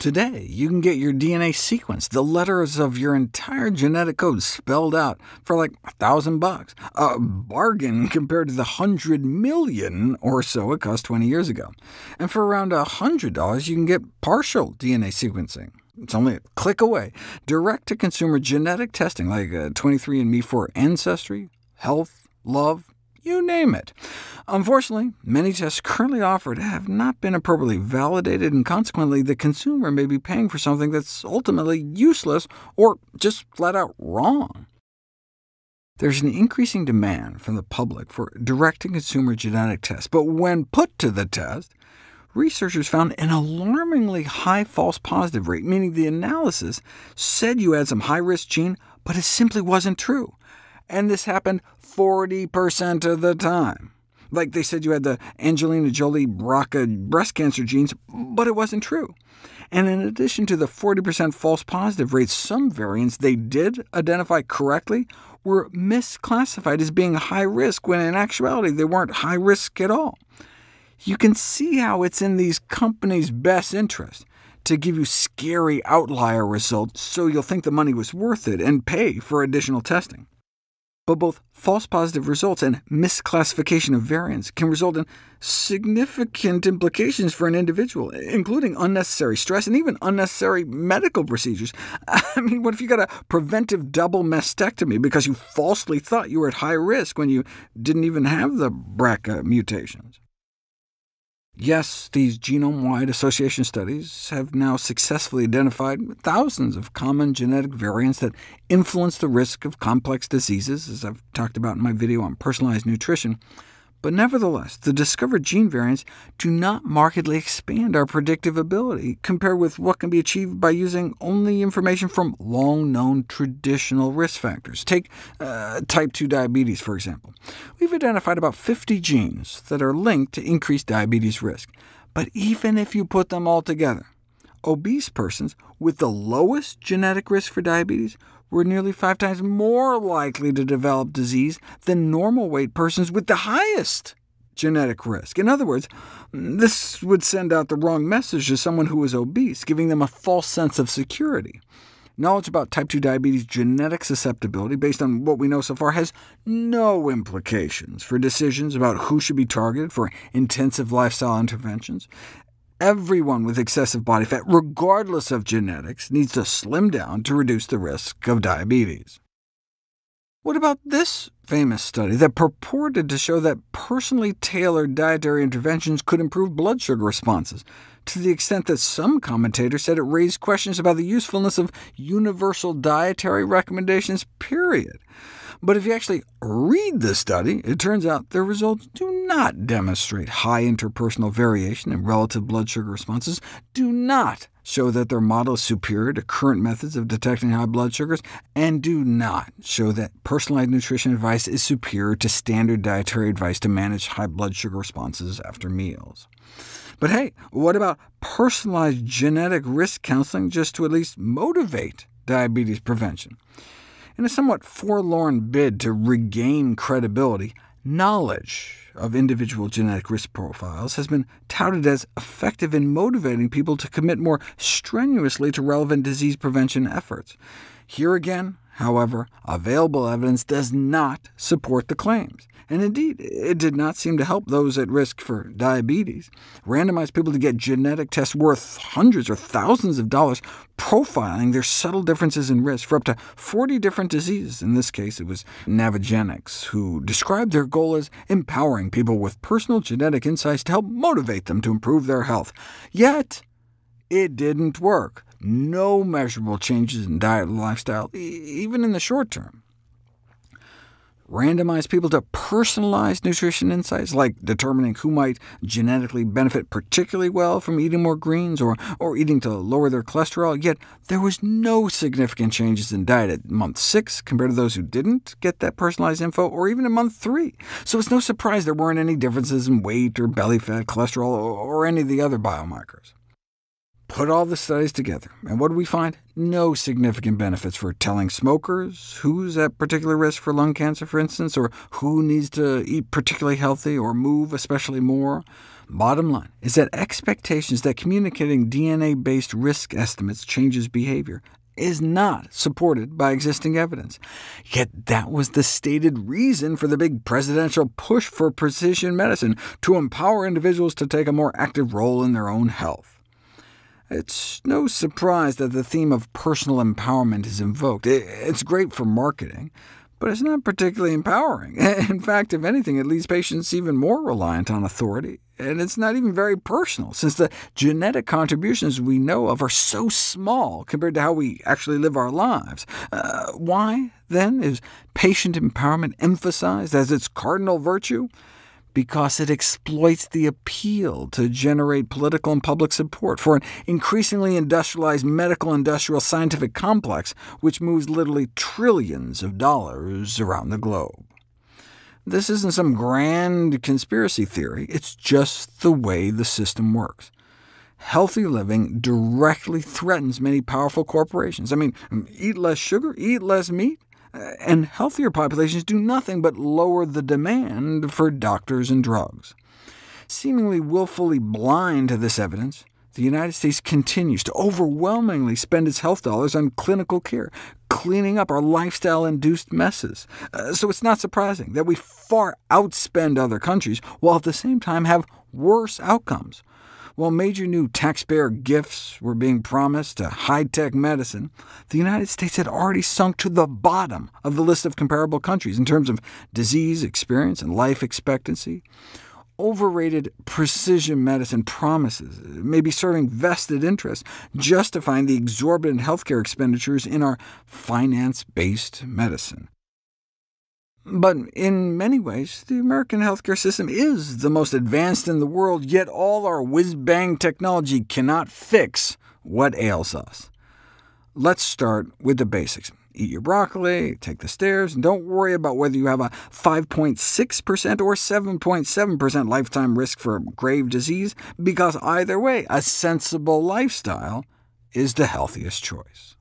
Today, you can get your DNA sequenced, the letters of your entire genetic code spelled out, for like $1,000, a bargain compared to the 100 million or so it cost 20 years ago. And for around $100, you can get partial DNA sequencing. It's only a click away. Direct-to-consumer genetic testing, like 23andMe for ancestry, health, love, you name it. Unfortunately, many tests currently offered have not been appropriately validated, and consequently the consumer may be paying for something that's ultimately useless or just flat-out wrong. There's an increasing demand from the public for direct-to-consumer genetic tests, but when put to the test, researchers found an alarmingly high false positive rate, meaning the analysis said you had some high-risk gene, but it simply wasn't true. And this happened 40% of the time. Like they said you had the Angelina Jolie BRCA breast cancer genes, but it wasn't true. And in addition to the 40% false positive rate, some variants they did identify correctly were misclassified as being high risk, when in actuality they weren't high risk at all. You can see how it's in these companies' best interest to give you scary outlier results so you'll think the money was worth it and pay for additional testing. But both false positive results and misclassification of variants can result in significant implications for an individual, including unnecessary stress and even unnecessary medical procedures. I mean, what if you got a preventive double mastectomy because you falsely thought you were at high risk when you didn't even have the BRCA mutations? Yes, these genome-wide association studies have now successfully identified thousands of common genetic variants that influence the risk of complex diseases, as I've talked about in my video on personalized nutrition. But nevertheless, the discovered gene variants do not markedly expand our predictive ability, compared with what can be achieved by using only information from long-known traditional risk factors. Take type 2 diabetes, for example. We've identified about 50 genes that are linked to increased diabetes risk. But even if you put them all together, obese persons with the lowest genetic risk for diabetes were nearly 5 times more likely to develop disease than normal-weight persons with the highest genetic risk. In other words, this would send out the wrong message to someone who is obese, giving them a false sense of security. Knowledge about type 2 diabetes genetic susceptibility, based on what we know so far, has no implications for decisions about who should be targeted for intensive lifestyle interventions. Everyone with excessive body fat, regardless of genetics, needs to slim down to reduce the risk of diabetes. What about this famous study that purported to show that personally tailored dietary interventions could improve blood sugar responses, to the extent that some commentators said it raised questions about the usefulness of universal dietary recommendations, period? But if you actually read the study, it turns out their results do not demonstrate high interpersonal variation in relative blood sugar responses, do not show that their model is superior to current methods of detecting high blood sugars, and do not show that personalized nutrition advice is superior to standard dietary advice to manage high blood sugar responses after meals. But hey, what about personalized genetic risk counseling just to at least motivate diabetes prevention? In a somewhat forlorn bid to regain credibility, knowledge of individual genetic risk profiles has been touted as effective in motivating people to commit more strenuously to relevant disease prevention efforts. Here again, however, available evidence does not support the claims. And indeed, it did not seem to help those at risk for diabetes. Randomized people to get genetic tests worth hundreds or thousands of dollars, profiling their subtle differences in risk for up to 40 different diseases. In this case, it was Navigenics, who described their goal as empowering people with personal genetic insights to help motivate them to improve their health. Yet, it didn't work. No measurable changes in diet and lifestyle, even in the short term. Randomize people to personalized nutrition insights, like determining who might genetically benefit particularly well from eating more greens or eating to lower their cholesterol, yet there was no significant changes in diet at month 6 compared to those who didn't get that personalized info, or even in month 3. So it's no surprise there weren't any differences in weight or belly fat, cholesterol, or any of the other biomarkers. Put all the studies together, and what do we find? No significant benefits for telling smokers who's at particular risk for lung cancer, for instance, or who needs to eat particularly healthy or move especially more. Bottom line is that expectations that communicating DNA-based risk estimates changes behavior is not supported by existing evidence. Yet that was the stated reason for the big presidential push for precision medicine, to empower individuals to take a more active role in their own health. It's no surprise that the theme of personal empowerment is invoked. It's great for marketing, but it's not particularly empowering. In fact, if anything, it leaves patients even more reliant on authority, and it's not even very personal, since the genetic contributions we know of are so small compared to how we actually live our lives. Why, then, is patient empowerment emphasized as its cardinal virtue? Because it exploits the appeal to generate political and public support for an increasingly industrialized medical-industrial scientific complex which moves literally trillions of dollars around the globe. This isn't some grand conspiracy theory, it's just the way the system works. Healthy living directly threatens many powerful corporations. I mean, eat less sugar, eat less meat, and healthier populations do nothing but lower the demand for doctors and drugs. Seemingly willfully blind to this evidence, the United States continues to overwhelmingly spend its health dollars on clinical care, cleaning up our lifestyle-induced messes. So it's not surprising that we far outspend other countries, while at the same time have worse outcomes. While major new taxpayer gifts were being promised to high-tech medicine, the United States had already sunk to the bottom of the list of comparable countries in terms of disease experience and life expectancy. Overrated precision medicine promises may be serving vested interests, justifying the exorbitant healthcare expenditures in our finance-based medicine. But in many ways, the American healthcare system is the most advanced in the world, yet all our whiz-bang technology cannot fix what ails us. Let's start with the basics. Eat your broccoli, take the stairs, and don't worry about whether you have a 5.6% or 7.7% lifetime risk for grave disease, because either way, a sensible lifestyle is the healthiest choice.